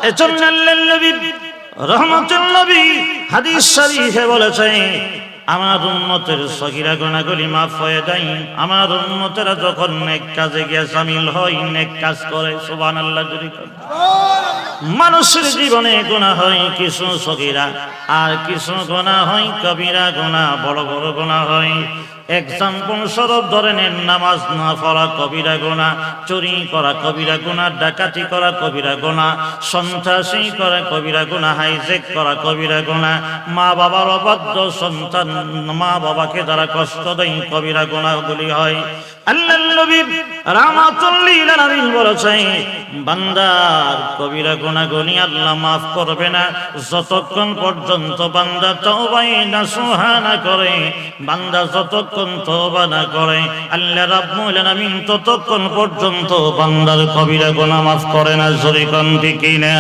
এজন্য আল্লাহর নবী রহমাতুল নবী হাদিস শরীফে বলেছেন, আমার উম্মতের সগীরা গুনাহগুলি মাফ হয়ে যায় আমার উম্মতেরা যখন নেক কাজে গিয়ে শামিল হয়, নেক কাজ করে। সুবহানাল্লাহ। যদি মানুষের জীবনে গুনাহ হয় কিছু সগীরা, আর কিছু গুনাহ হয় কবিরা গুনাহ, বড় বড় গুনাহ হয়। এক্সাম্পল স্বরূপ ধরে নেন, নামাজ না পড়া কবিরা গুনাহ, চুরি করা কবিরা গুনাহ, ডাকাতি করা কবিরা গুনাহ, সন্ত্রাসী করা কবিরা গুনাহ, হাইজ্যাক করা কবিরা গুনাহ, মা বাবার অবাধ্য সন্তান, মা বাবাকে যারা কষ্ট দেয় কবিরা গুনাহগুলি হয়। আল্লাহর নবী রাহমাতুল লিল আলামিন বলেছেন, বান্দার কবিরা গুনাহগুলি আল্লাহ মাফ করবে না যতক্ষণ পর্যন্ত বান্দা তওবা নাসুহা না করে। বান্দা যতক্ষণ তওবা না করে আল্লাহ রাব্বুল আলামিন ততক্ষণ পর্যন্ত বান্দার কবিরা গুনাহ মাফ করে না। জোরে কোন ঠিক না?